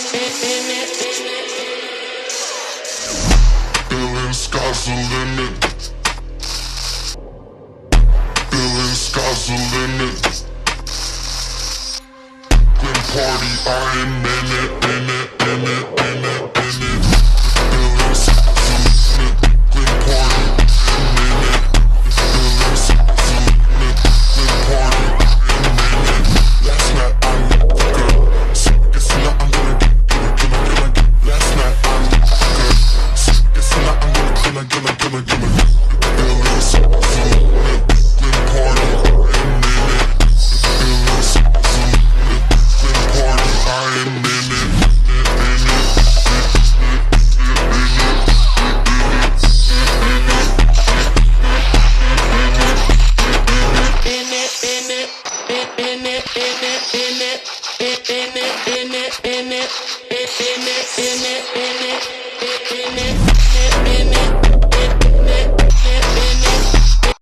Feeling sky's the limit. Feeling sky's the limit. Glen party, I am in it, in it, in it, in it, in it. Feeling sky's the limit. Glen party, I'm in it. Feeling sky's the limit. Glen party, I'm in it. Last night I met the girl. So guess tonight I'm gonna get. Last night I met the girl. So guess tonight I'm gonna Feeling sky's the limit. Glen party, I'm in it. Feeling sky's the limit. Glen party, I am in it. In it.